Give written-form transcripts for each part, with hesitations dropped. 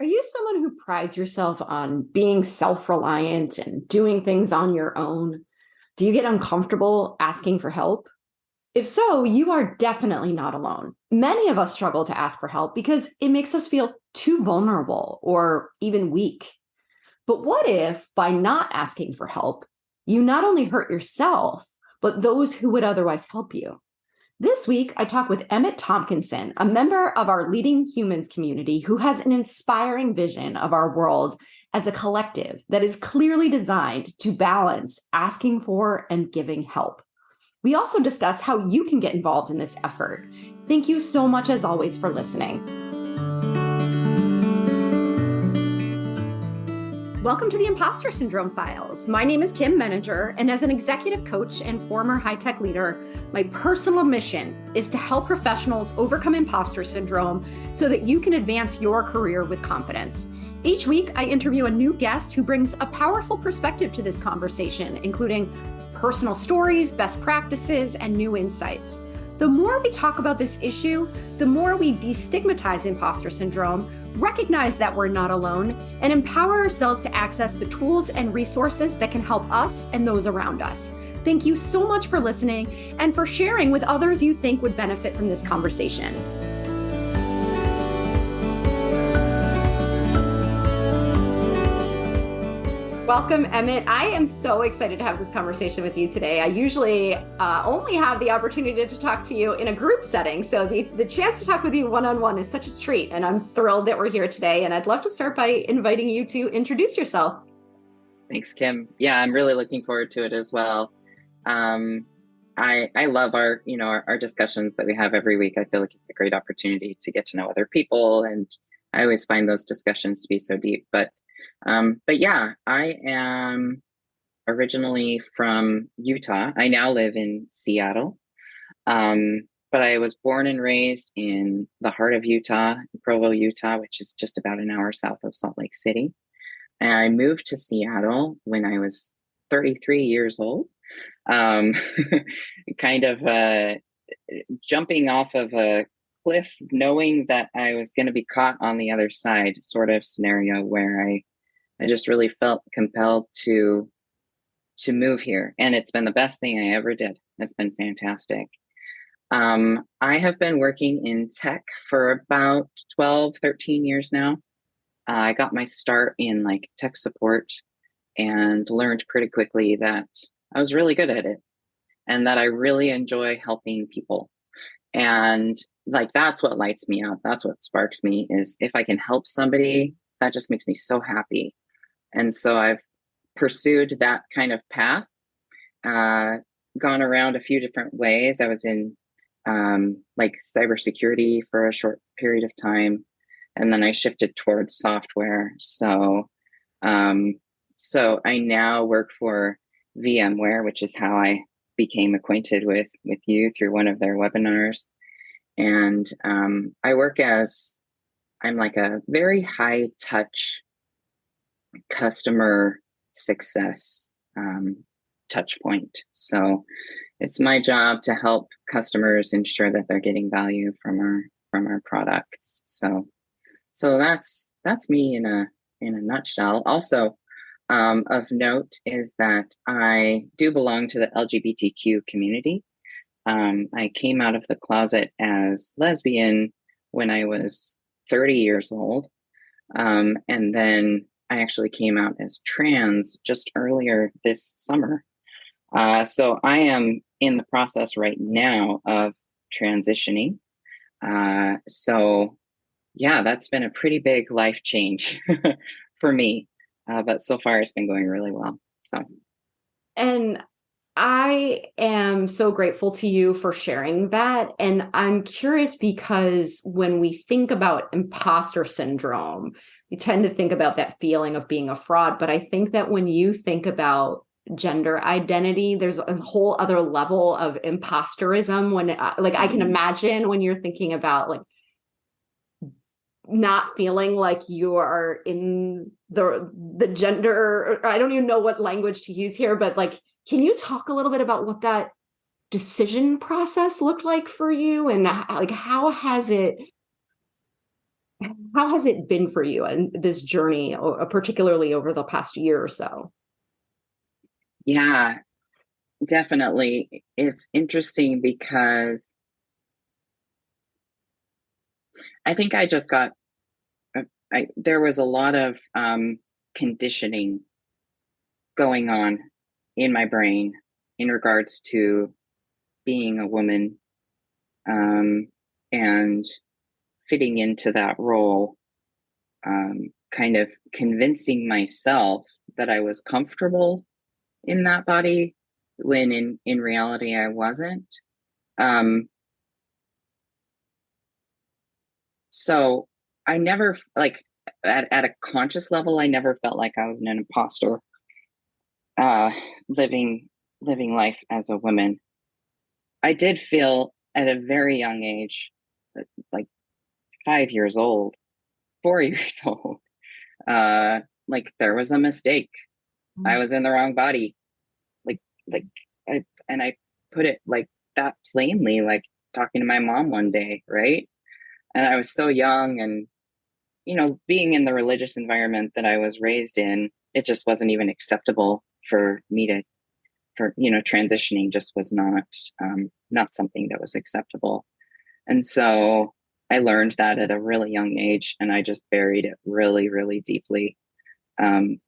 Are you someone who prides yourself on being self-reliant and doing things on your own? Do you get uncomfortable asking for help? If so, you are definitely not alone. Many of us struggle to ask for help because it makes us feel too vulnerable or even weak. But what if, by not asking for help, you not only hurt yourself, but those who would otherwise help you? This week, I talk with Emmett Tomkinson, a member of our Leading Humans community who has an inspiring vision of our world as a collective that is clearly designed to balance asking for and giving help. We also discuss how you can get involved in this effort. Thank you so much, as always, for listening. Welcome to the Impostor Syndrome Files. My name is Kim Meninger, and as an executive coach and former high-tech leader, my personal mission is to help professionals overcome imposter syndrome so that you can advance your career with confidence. Each week, I interview a new guest who brings a powerful perspective to this conversation, including personal stories, best practices, and new insights. The more we talk about this issue, the more we destigmatize imposter syndrome, recognize that we're not alone, and empower ourselves to access the tools and resources that can help us and those around us. Thank you so much for listening and for sharing with others you think would benefit from this conversation. Welcome, Emmett. I am so excited to have this conversation with you today. I usually only have the opportunity to talk to you in a group setting, so the chance to talk with you one-on-one is such a treat, and I'm thrilled that we're here today, and I'd love to start by inviting you to introduce yourself. Thanks, Kim. Yeah, I'm really looking forward to it as well. I love our discussions that we have every week. I feel like it's a great opportunity to get to know other people, and I always find those discussions to be so deep. But yeah, I am originally from Utah. I now live in Seattle. But I was born and raised in the heart of Utah, Provo, Utah, which is just about an hour south of Salt Lake City. And I moved to Seattle when I was 33 years old, kind of jumping off of a cliff, knowing that I was going to be caught on the other side, sort of scenario where I just really felt compelled to move here. And it's been the best thing I ever did. It's been fantastic. I have been working in tech for about 12, 13 years now. I got my start in tech support and learned pretty quickly that I was really good at it and that I really enjoy helping people. And that's what lights me up. That's what sparks me, is if I can help somebody, that just makes me so happy. And so I've pursued that kind of path, gone around a few different ways. I was in cybersecurity for a short period of time, and then I shifted towards software. So I now work for VMware, which is how I became acquainted with you through one of their webinars. And I'm like a very high touch customer success touch point. So it's my job to help customers ensure that they're getting value from our products. So that's me in a nutshell. Also, of note is that I do belong to the LGBTQ community. I came out of the closet as lesbian when I was 30 years old. And then I actually came out as trans just earlier this summer. So I am in the process right now of transitioning. So yeah, that's been a pretty big life change for me. But so far it's been going really well. And I am so grateful to you for sharing that. And I'm curious because when we think about imposter syndrome, we tend to think about that feeling of being a fraud. But I think that when you think about gender identity, there's a whole other level of imposterism when I can imagine when you're thinking about not feeling like you are in the gender, I don't even know what language to use here, but can you talk a little bit about what that decision process looked like for you, and how has it How has it been for you and this journey, particularly over the past year or so? Yeah, definitely. It's interesting because I think I just got, there was a lot of conditioning going on in my brain in regards to being a woman, and fitting into that role, kind of convincing myself that I was comfortable in that body when in reality I wasn't. Um, so I never, like, at a conscious level, I never felt like I was an imposter, uh, living life as a woman. I did feel at a very young age, like 5 years old, 4 years old, like there was a mistake. I was in the wrong body. Like, like, and I put it like that plainly, like talking to my mom one day, right? And I was so young, and being in the religious environment that I was raised in, it just wasn't even acceptable for me to, transitioning just was not something that was acceptable. And so I learned that at a really young age, and I just buried it really, really deeply. Um,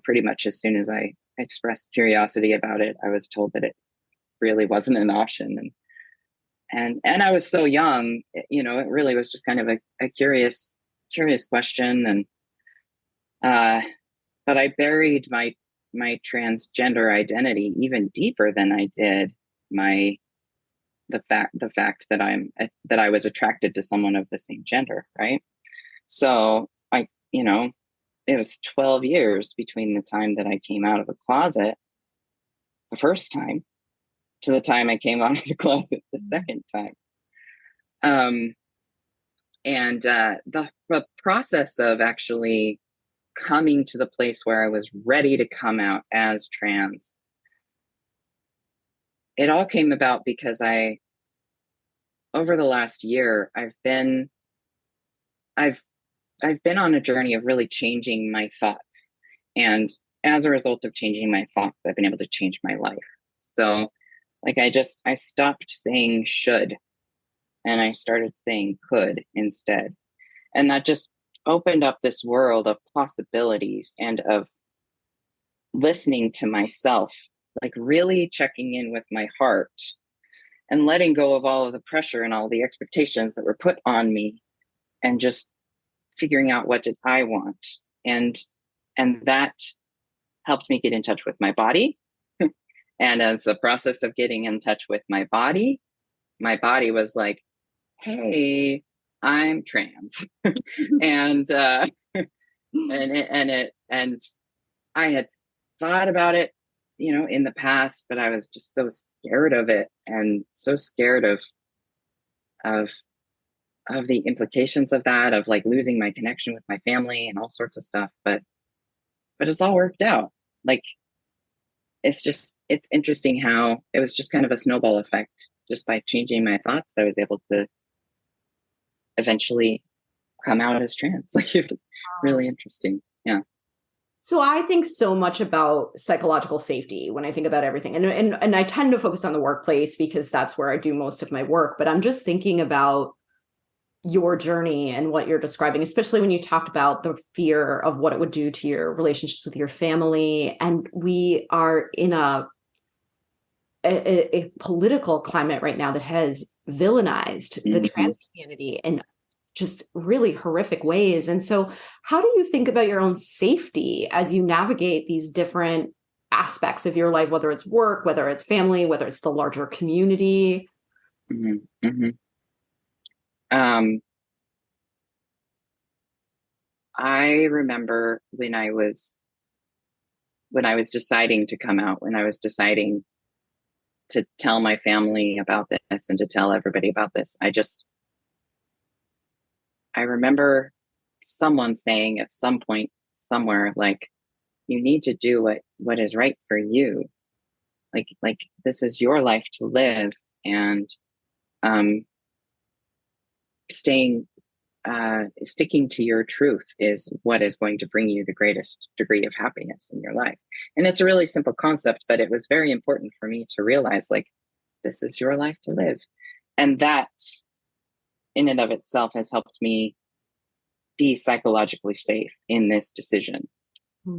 pretty much as soon as I expressed curiosity about it, I was told that it really wasn't an option. And I was so young, it really was just kind of a curious question. And but I buried my transgender identity even deeper than I did my the fact that I was attracted to someone of the same gender, right? So it was 12 years between the time that I came out of the closet the first time to the time I came out of the closet the second time. And the process of actually coming to the place where I was ready to come out as trans, it all came about because over the last year, I've been on a journey of really changing my thoughts. And as a result of changing my thoughts, I've been able to change my life. So, like, I stopped saying should, and I started saying could instead. And that just opened up this world of possibilities and of listening to myself, like really checking in with my heart and letting go of all of the pressure and all the expectations that were put on me, and just figuring out what did I want. And that helped me get in touch with my body. And as the process of getting in touch with my body was like, hey, I'm trans. and and I had thought about it, in the past, but I was just so scared of it, and so scared of of the implications of that, of like losing my connection with my family and all sorts of stuff. But it's all worked out. Like, it's interesting how it was just kind of a snowball effect. Just by changing my thoughts, I was able to eventually come out as trans. Like, it's really interesting. Yeah. So I think so much about psychological safety when I think about everything. And I tend to focus on the workplace because that's where I do most of my work. But I'm just thinking about your journey and what you're describing, especially when you talked about the fear of what it would do to your relationships with your family. And we are in a political climate right now that has villainized the trans community in just really horrific ways. And so how do you think about your own safety as you navigate these different aspects of your life, whether it's work, whether it's family, whether it's the larger community? Mm-hmm. Mm-hmm. Um, I remember when I was deciding to come out, when I was deciding to tell my family about this and to tell everybody about this, I remember someone saying at some point somewhere, like, you need to do what is right for you. Like this is your life to live. And um staying sticking to your truth is what is going to bring you the greatest degree of happiness in your life. And it's a really simple concept, but it was very important for me to realize, like, this is your life to live. And that in and of itself has helped me be psychologically safe in this decision,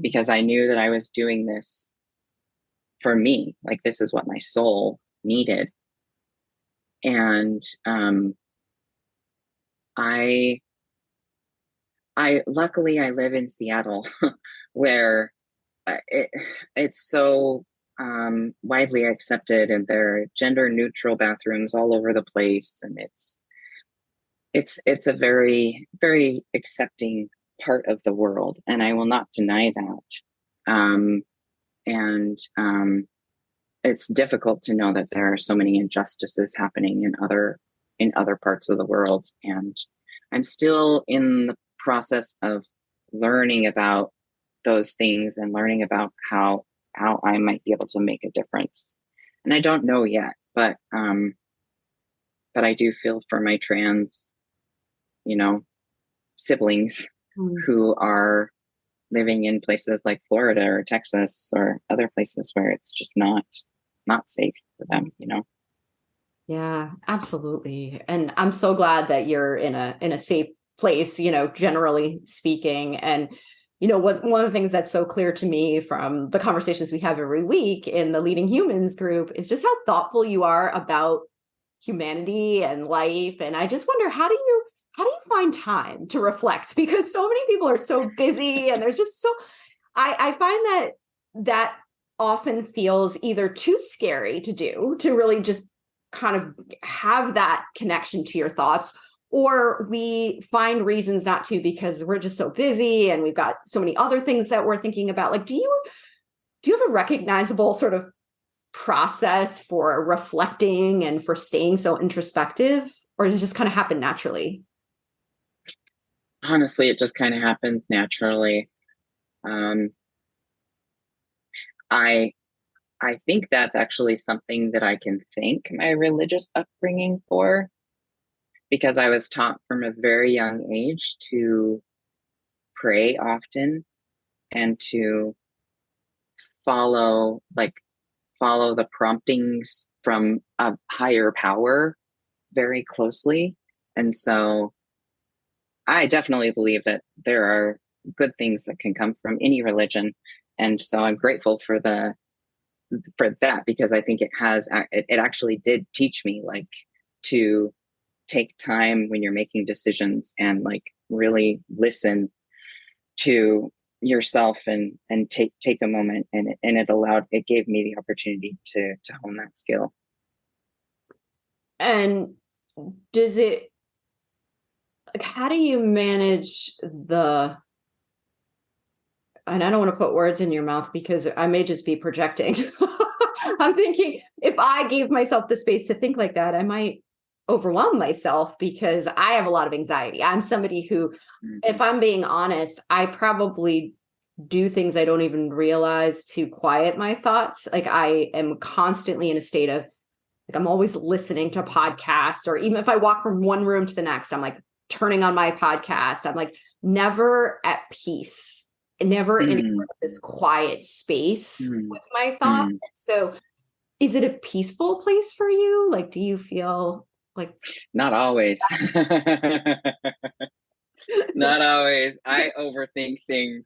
because I knew that I was doing this for me. Like, this is what my soul needed. And I luckily I live in Seattle, where it's so widely accepted, and there are gender neutral bathrooms all over the place, and it's a very, very accepting part of the world, and I will not deny that. And it's difficult to know that there are so many injustices happening in other parts of the world, and I'm still in the process of learning about those things and learning about how I might be able to make a difference. And I don't know yet, but I do feel for my trans, siblings who are living in places like Florida or Texas or other places where it's just not safe for them. Yeah, absolutely. And I'm so glad that you're in a safe place, generally speaking. And one of the things that's so clear to me from the conversations we have every week in the Leading Humans group is just how thoughtful you are about humanity and life. And I just wonder, how do you find time to reflect? Because so many people are so busy, and there's just I find that often feels either too scary to do, to really just kind of have that connection to your thoughts, or we find reasons not to because we're just so busy and we've got so many other things that we're thinking about. Like, do you have a recognizable sort of process for reflecting and for staying so introspective, or does it just kind of happen naturally? Honestly, it just kind of happens naturally. Um, I I think that's actually something that I can thank my religious upbringing for, because I was taught from a very young age to pray often and to follow the promptings from a higher power very closely. And so I definitely believe that there are good things that can come from any religion. And so I'm grateful for that, because I think it actually did teach me, like, to take time when you're making decisions and, like, really listen to yourself and take a moment, and it gave me the opportunity to hone that skill. And does it, like, how do you manage and I don't want to put words in your mouth because I may just be projecting. I'm thinking, if I gave myself the space to think like that, I might overwhelm myself, because I have a lot of anxiety. I'm somebody who, if I'm being honest, I probably do things I don't even realize to quiet my thoughts. Like, I am constantly in a state of, like, I'm always listening to podcasts, or even if I walk from one room to the next, I'm like turning on my podcast. I'm like never at peace, never in sort of this quiet space with my thoughts. And so, is it a peaceful place for you? Like, do you feel like... Not always. Not always. I overthink things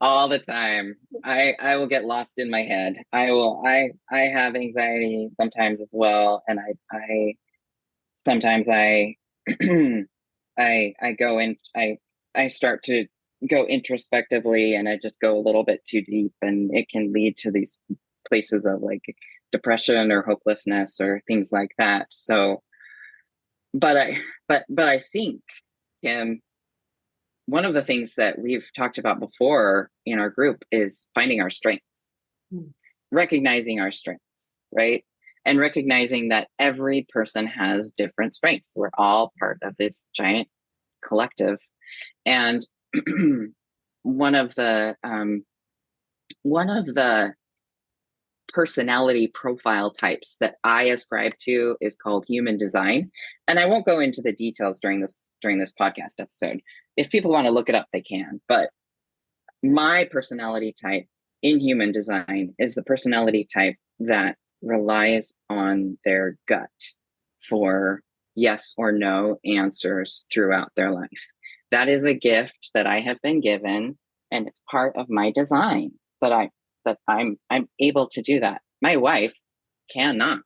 all the time. I will get lost in my head. I have anxiety sometimes as well, and I sometimes I I go in I start to go introspectively, and I just go a little bit too deep, and it can lead to these places of, like, depression or hopelessness or things like that. So, but I think, one of the things that we've talked about before in our group is finding our strengths, recognizing our strengths, right? And recognizing that every person has different strengths. We're all part of this giant collective. And one of the personality profile types that I ascribe to is called human design. And I won't go into the details during this podcast episode. If people want to look it up, they can. But my personality type in human design is the personality type that relies on their gut for yes or no answers throughout their life. That is a gift that I have been given, and it's part of my design that I'm able to do that. My wife cannot.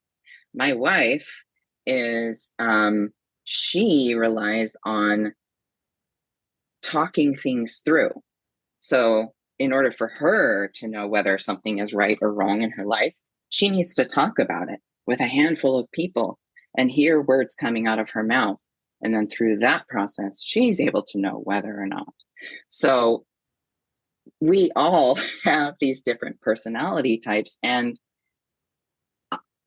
My wife is she relies on talking things through. So in order for her to know whether something is right or wrong in her life, she needs to talk about it with a handful of people and hear words coming out of her mouth. And then through that process, she's able to know whether or not. So we all have these different personality types, and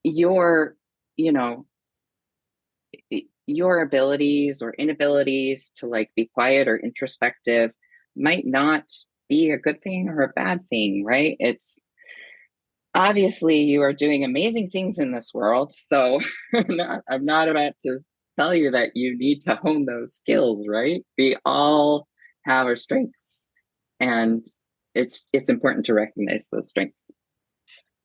your, you know, your abilities or inabilities to like be quiet or introspective might not be a good thing or a bad thing, right? It's obviously you are doing amazing things in this world. So I'm not about to tell you that you need to hone those skills, right? We all have our strengths, and it's important to recognize those strengths.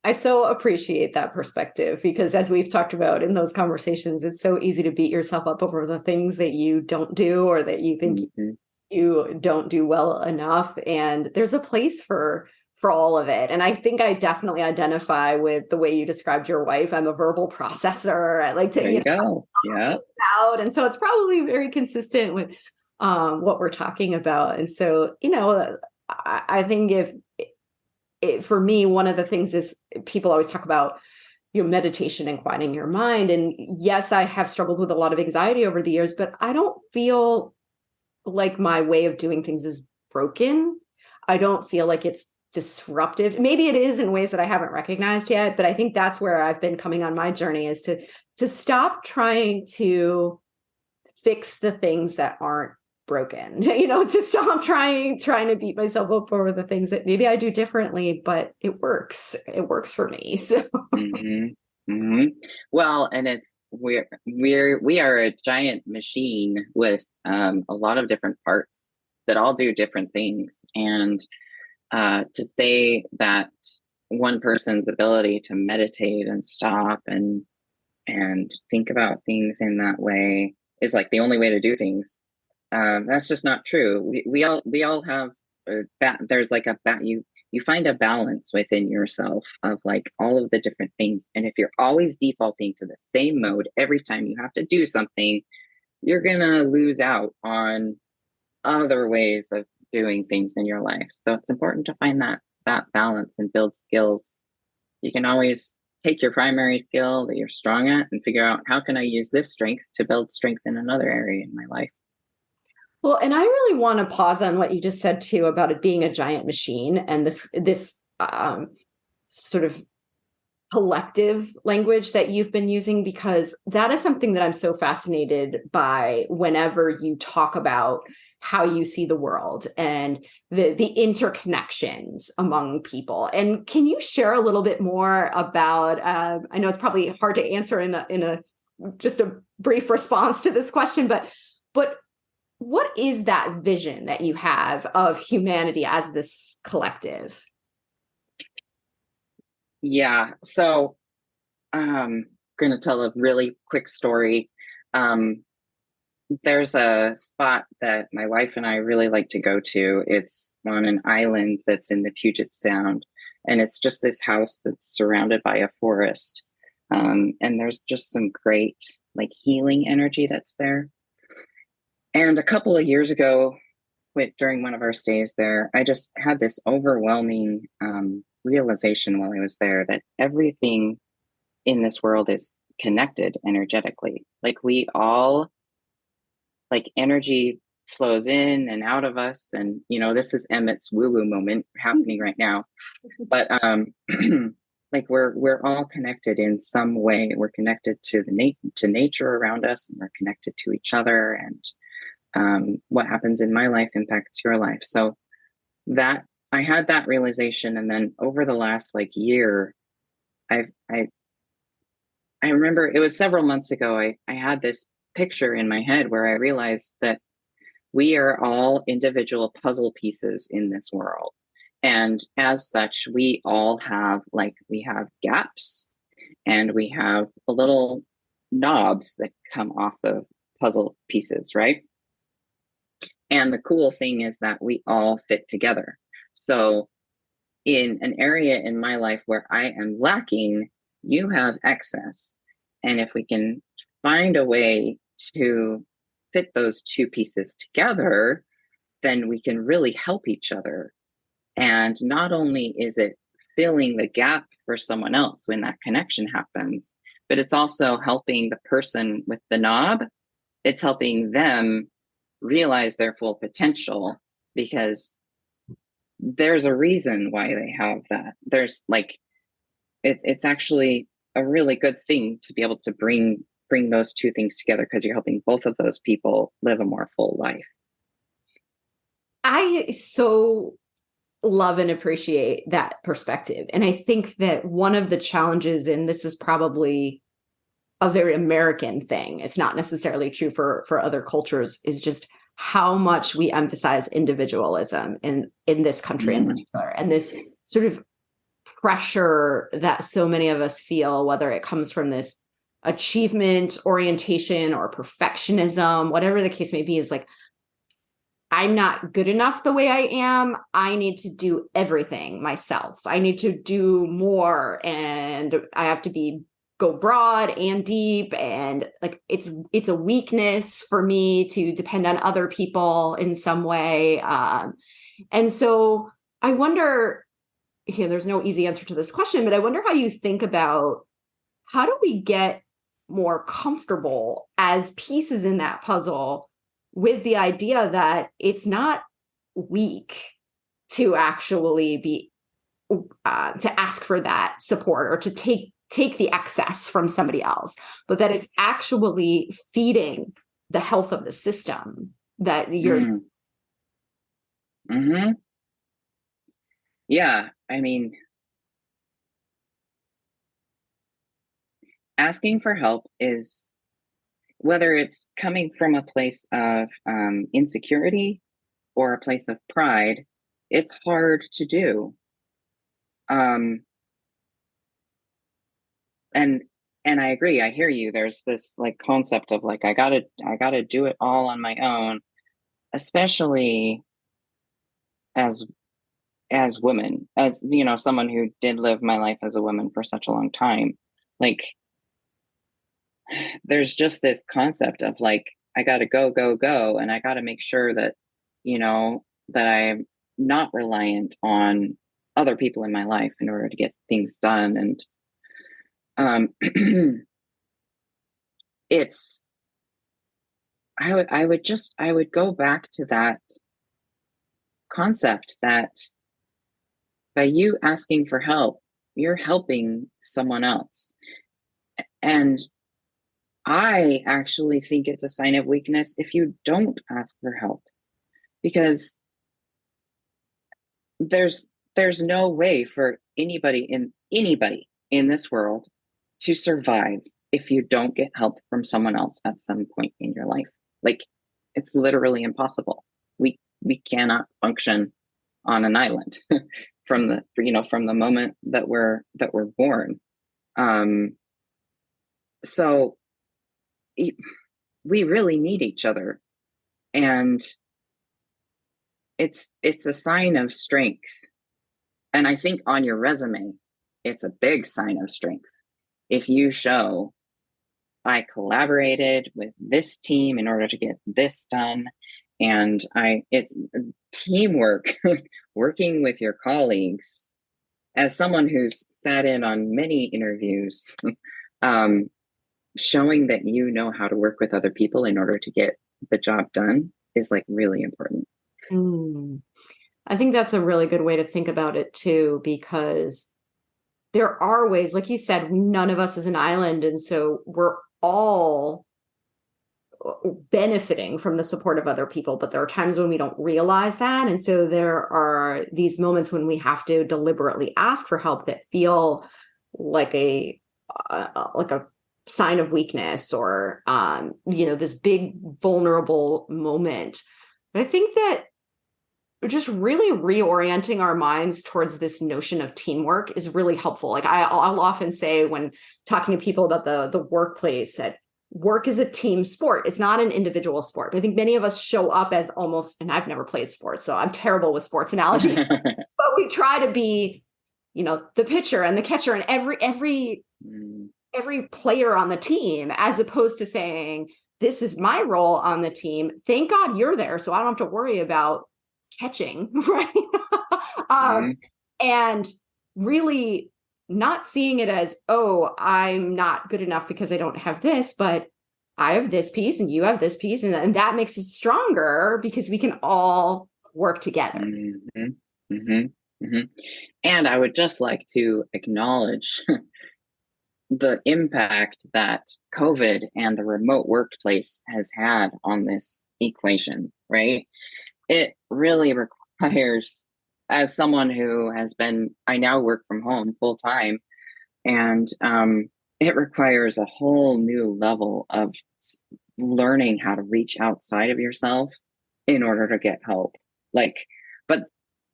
I so appreciate that perspective, because as we've talked about in those conversations, it's so easy to beat yourself up over the things that you don't do or that you think you don't do well enough. And there's a place for all of it. And I think I definitely identify with the way you described your wife. I'm a verbal processor. I like to there you go. Yeah. Out. And so it's probably very consistent with what we're talking about. And so, I think for me, one of the things is people always talk about, meditation and quieting your mind. And yes, I have struggled with a lot of anxiety over the years, but I don't feel like my way of doing things is broken. I don't feel like it's disruptive. Maybe it is in ways that I haven't recognized yet, but I think that's where I've been coming on my journey, is to stop trying to fix the things that aren't broken, to stop trying to beat myself up over the things that maybe I do differently, but it works for me. So Well, and we are a giant machine with a lot of different parts that all do different things. And to say that one person's ability to meditate and stop and think about things in that way is like the only way to do things, that's just not true. We all have there's like you find a balance within yourself of like all of the different things. And if you're always defaulting to the same mode every time you have to do something, you're gonna lose out on other ways of doing things in your life. So it's important to find that balance and build skills. You can always take your primary skill that you're strong at and figure out, how can I use this strength to build strength in another area in my life? Well, and I really want to pause on what you just said too about it being a giant machine and this sort of collective language that you've been using, because that is something that I'm so fascinated by whenever you talk about how you see the world and the interconnections among people. And can you share a little bit more about, I know it's probably hard to answer in a just a brief response to this question, but what is that vision that you have of humanity as this collective? Yeah. So I'm going to tell a really quick story. There's a spot that my wife and I really like to go to. It's on an island that's in the Puget Sound, and it's just this house that's surrounded by a forest. And there's just some great like healing energy that's there. And a couple of years ago, during one of our stays there, I just had this overwhelming realization while I was there that everything in this world is connected energetically. Like we all, like energy flows in and out of us. And, this is Emmett's woo-woo moment happening right now. But like we're all connected in some way. We're connected to to nature around us, and we're connected to each other. And what happens in my life impacts your life. So that I had that realization. And then over the last like year, I I remember it was several months ago. I had this picture in my head where I realized that we are all individual puzzle pieces in this world. And as such, we all have we have gaps and we have the little knobs that come off of puzzle pieces, right? And the cool thing is that we all fit together. So in an area in my life where I am lacking, you have excess. And if we can find a way to fit those two pieces together, then we can really help each other. And not only is it filling the gap for someone else when that connection happens, but it's also helping the person with the knob. It's helping them realize their full potential, because there's a reason why they have that. There's it's actually a really good thing to be able to bring those two things together, because you're helping both of those people live a more full life. I so love and appreciate that perspective. And I think that one of the challenges, and this is probably a very American thing, it's not necessarily true for other cultures, is just how much we emphasize individualism in this country in particular, and this sort of pressure that so many of us feel, whether it comes from this achievement orientation or perfectionism, whatever the case may be, is like, I'm not good enough the way I am. I need to do everything myself. I need to do more, and I have to go broad and deep. And like, it's a weakness for me to depend on other people in some way. And so I wonder, there's no easy answer to this question, but I wonder how you think about, how do we get more comfortable as pieces in that puzzle with the idea that it's not weak to actually be to ask for that support, or to take the excess from somebody else, but that it's actually feeding the health of the system that you're. Mm-hmm. Yeah, I mean, asking for help is, whether it's coming from a place of insecurity or a place of pride, it's hard to do. And I agree. I hear you. There's this concept of I gotta do it all on my own, especially as women, as someone who did live my life as a woman for such a long time. There's just this concept of I gotta go, and I gotta make sure that that I'm not reliant on other people in my life in order to get things done. And it's I would go back to that concept that by you asking for help, you're helping someone else. And I actually think it's a sign of weakness if you don't ask for help, because there's no way for anybody in this world to survive if you don't get help from someone else at some point in your life. It's literally impossible. We cannot function on an island from the moment that we're born. So we really need each other, and it's a sign of strength. And I think on your resume, it's a big sign of strength if you show, I collaborated with this team in order to get this done, and teamwork, working with your colleagues. As someone who's sat in on many interviews, showing that you know how to work with other people in order to get the job done is really important. I think that's a really good way to think about it too, because there are ways, like you said, none of us is an island. And so we're all benefiting from the support of other people, but there are times when we don't realize that. And so there are these moments when we have to deliberately ask for help that feel like a sign of weakness, or this big vulnerable moment. But I think that just really reorienting our minds towards this notion of teamwork is really helpful. Like I'll often say when talking to people about the workplace, that work is a team sport. It's not an individual sport. But I think many of us show up as almost, and I've never played sports, so I'm terrible with sports analogies, but we try to be, the pitcher and the catcher and every player on the team, as opposed to saying, this is my role on the team. Thank God you're there, so I don't have to worry about catching, right? And really not seeing it as, oh, I'm not good enough because I don't have this, but I have this piece and you have this piece, and that makes us stronger because we can all work together. And I would just like to acknowledge the impact that COVID and the remote workplace has had on this equation, right? It really requires, as someone who I now work from home full time, and it requires a whole new level of learning how to reach outside of yourself in order to get help. But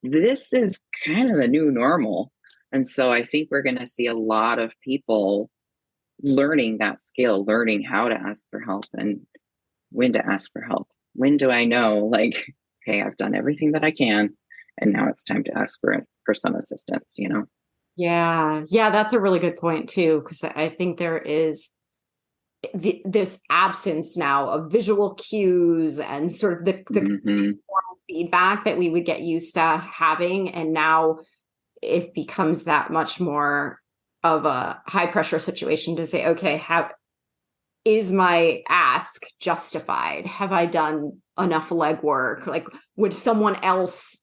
this is kind of the new normal. And so I think we're going to see a lot of people learning that skill, learning how to ask for help and when to ask for help. When do I know, okay, I've done everything that I can, and now it's time to ask for some assistance, Yeah, that's a really good point too, because I think there is this absence now of visual cues and sort of the feedback that we would get used to having, and now it becomes that much more of a high pressure situation to say, okay, is my ask justified? Have I done enough legwork? Like, would someone else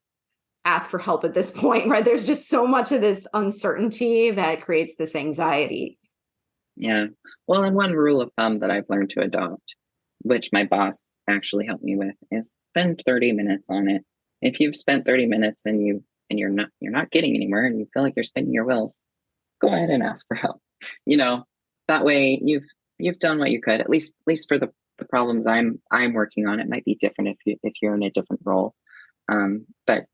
ask for help at this point, right? There's just so much of this uncertainty that creates this anxiety. Yeah. Well, and one rule of thumb that I've learned to adopt, which my boss actually helped me with, is spend 30 minutes on it. If you've spent 30 minutes and you're not getting anywhere and you feel like you're spinning your wheels, go ahead and ask for help. That way you've done what you could, at least for the problems I'm working on. It might be different if you're in a different role. But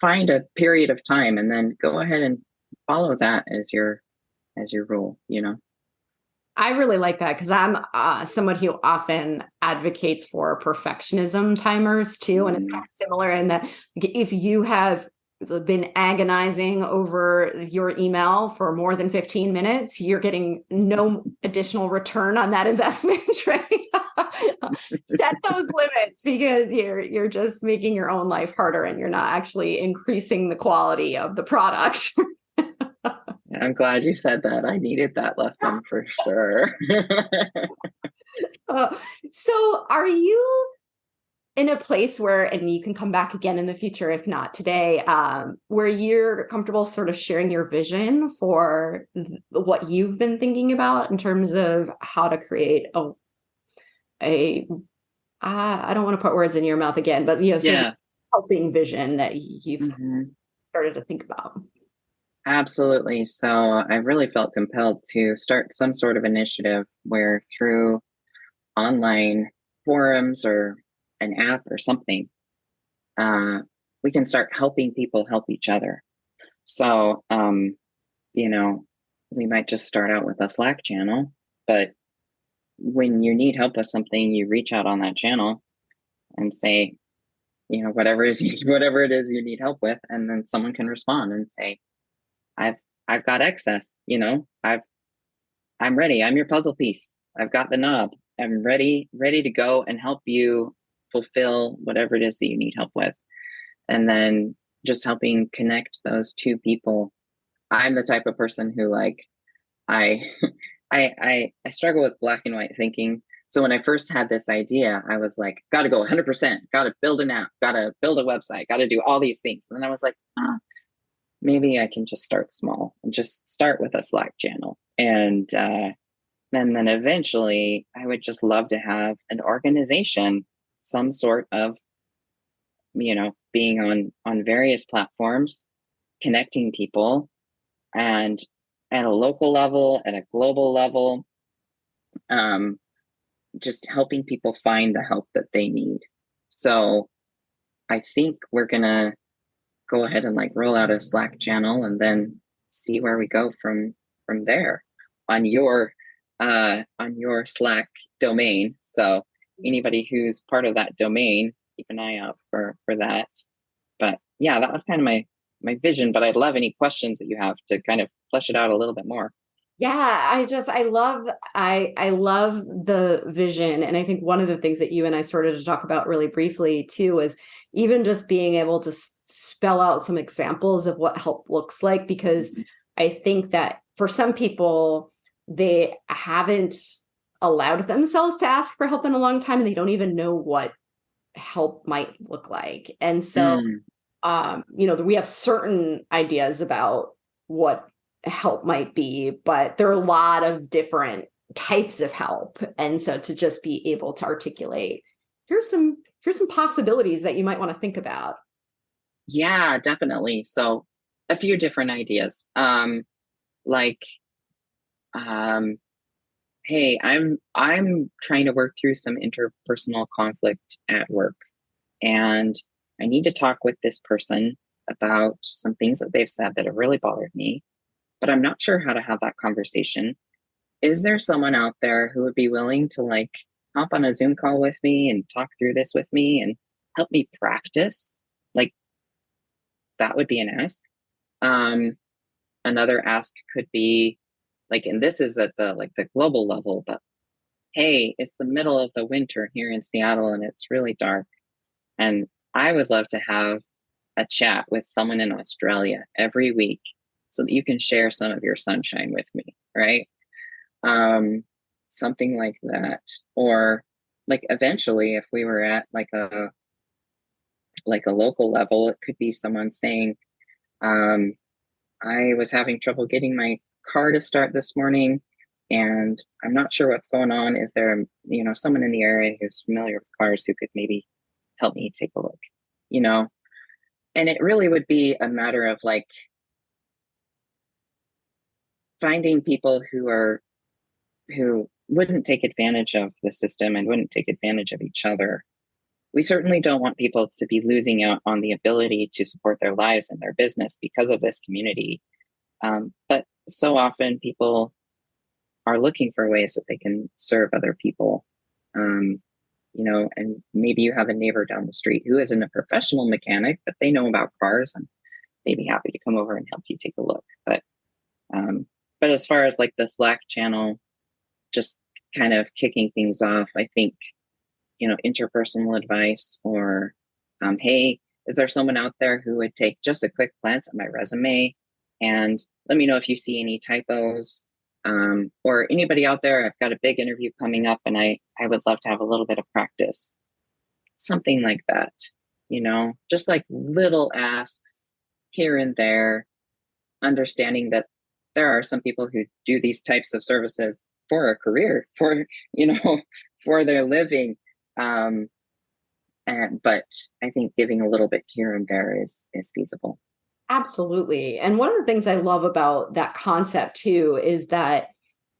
find a period of time and then go ahead and follow that as your rule, I really like that, because I'm someone who often advocates for perfectionism timers too. And it's kind of similar in that if you have been agonizing over your email for more than 15 minutes, you're getting no additional return on that investment, right? Set those limits, because you're just making your own life harder and you're not actually increasing the quality of the product. I'm glad you said that. I needed that lesson for sure. So are you in a place where, and you can come back again in the future, if not today, where you're comfortable sort of sharing your vision for what you've been thinking about in terms of how to create I don't want to put words in your mouth again, but sort of helping vision that you've started to think about? Absolutely. So I really felt compelled to start some sort of initiative where, through online forums or an app or something, we can start helping people help each other. So, we might just start out with a Slack channel, but when you need help with something, you reach out on that channel and say, whatever it is you need help with, and then someone can respond and say, I've got excess, I'm ready. I'm your puzzle piece. I've got the knob. I'm ready to go and help you fulfill whatever it is that you need help with. And then just helping connect those two people. I'm the type of person who, I I struggle with black and white thinking. So when I first had this idea, I was like, got to go 100%, got to build an app, got to build a website, got to do all these things. And then I was like, maybe I can just start small and just start with a Slack channel. And then eventually I would just love to have an organization, some sort of, being on various platforms, connecting people and at a local level, at a global level, um, just helping people find the help that they need. So I think we're gonna go ahead and like roll out a Slack channel and then see where we go from there on your Slack domain. So anybody who's part of that domain, keep an eye out for that. But yeah, that was kind of my vision, but I'd love any questions that you have to kind of flesh it out a little bit more. Yeah, I love the vision. And I think one of the things that you and I started to talk about really briefly too was even just being able to spell out some examples of what help looks like, because I think that for some people, they haven't allowed themselves to ask for help in a long time, and they don't even know what help might look like. And so we have certain ideas about what help might be, but there are a lot of different types of help. And so to just be able to articulate, here's some possibilities that you might want to think about. Yeah, definitely. So a few different ideas. Like, um, hey, I'm trying to work through some interpersonal conflict at work, and I need to talk with this person about some things that they've said that have really bothered me, but I'm not sure how to have that conversation. Is there someone out there who would be willing to like hop on a Zoom call with me and talk through this with me and help me practice? Like, that would be an ask. Another ask could be like, and this is at the global level, but hey, it's the middle of the winter here in Seattle and it's really dark. And I would love to have a chat with someone in Australia every week so that you can share some of your sunshine with me, right? Something like that. Or like eventually if we were at like a local level, it could be someone saying, I was having trouble getting my car to start this morning and I'm not sure what's going on. Is there, someone in the area who's familiar with cars who could maybe help me take a look, you know? And it really would be a matter of like finding people who wouldn't take advantage of the system and wouldn't take advantage of each other. We certainly don't want people to be losing out on the ability to support their lives and their business because of this community. But so often people are looking for ways that they can serve other people. And maybe you have a neighbor down the street who isn't a professional mechanic, but they know about cars and they'd be happy to come over and help you take a look. But as far as like the Slack channel, just kind of kicking things off, I think, interpersonal advice or, hey, is there someone out there who would take just a quick glance at my resume and let me know if you see any typos, or anybody out there, I've got a big interview coming up and I would love to have a little bit of practice, something like that, just like little asks here and there, understanding that there are some people who do these types of services for a career, for their living. But I think giving a little bit here and there is feasible. Absolutely. And one of the things I love about that concept too is that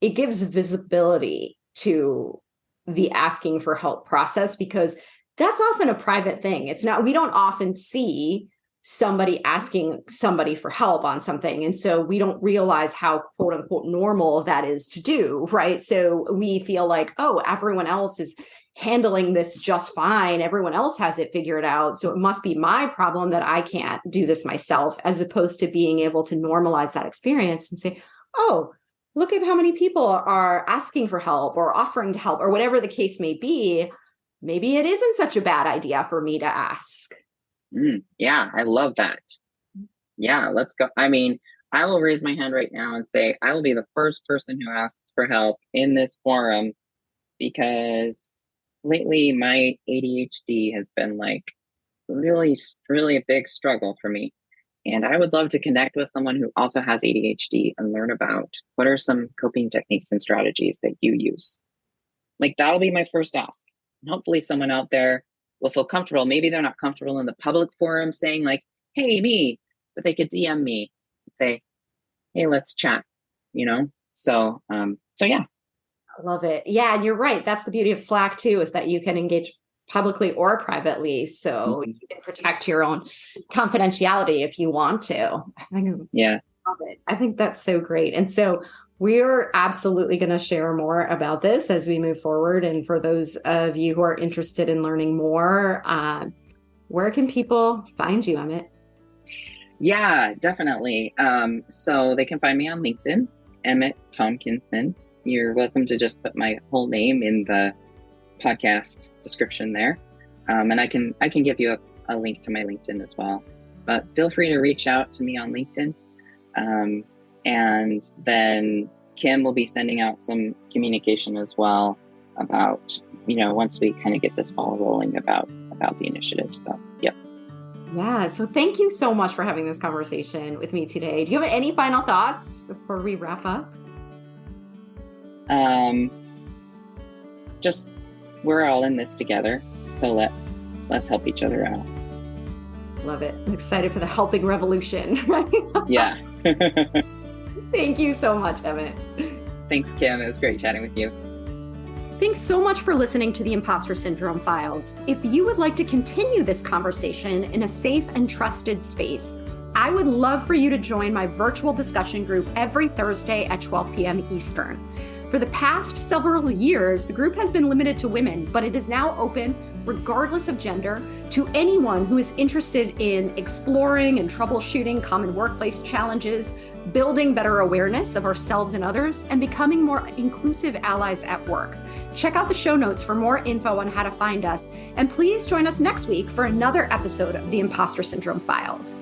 it gives visibility to the asking for help process, because that's often a private thing. It's not, we don't often see somebody asking somebody for help on something. And so we don't realize how quote unquote normal that is to do, right? So we feel like, oh, everyone else is handling this just fine. Everyone else has it figured out. So it must be my problem that I can't do this myself, as opposed to being able to normalize that experience and say, oh, look at how many people are asking for help or offering to help or whatever the case may be. Maybe it isn't such a bad idea for me to ask. Yeah, I love that. Yeah, let's go. I mean, I will raise my hand right now and say I will be the first person who asks for help in this forum, because lately my ADHD has been like really, really a big struggle for me. And I would love to connect with someone who also has ADHD and learn about what are some coping techniques and strategies that you use. Like, that'll be my first ask. And hopefully someone out there will feel comfortable. Maybe they're not comfortable in the public forum saying like, hey, me, but they could DM me and say, hey, let's chat. So yeah. I love it. Yeah, and you're right. That's the beauty of Slack too, is that you can engage publicly or privately. So Mhm. you can protect your own confidentiality if you want to. Yeah. Love it. I think that's so great. And so we're absolutely going to share more about this as we move forward. And for those of you who are interested in learning more, where can people find you, Emmett? Yeah, definitely. So they can find me on LinkedIn, Emmett Tomkinson. You're welcome to just put my whole name in the podcast description there. And I can give you a link to my LinkedIn as well. But feel free to reach out to me on LinkedIn. And then Kim will be sending out some communication as well about, once we kind of get this ball rolling about the initiative. So, yep. Yeah. So thank you so much for having this conversation with me today. Do you have any final thoughts before we wrap up? Just we're all in this together. So let's help each other out. Love it. I'm excited for the helping revolution. Yeah. Thank you so much, Emmett. Thanks, Kim. It was great chatting with you. Thanks so much for listening to the Impostor Syndrome Files. If you would like to continue this conversation in a safe and trusted space, I would love for you to join my virtual discussion group every Thursday at 12 p.m. Eastern. For the past several years, the group has been limited to women, but it is now open, regardless of gender, to anyone who is interested in exploring and troubleshooting common workplace challenges, building better awareness of ourselves and others, and becoming more inclusive allies at work. Check out the show notes for more info on how to find us, and please join us next week for another episode of the Impostor Syndrome Files.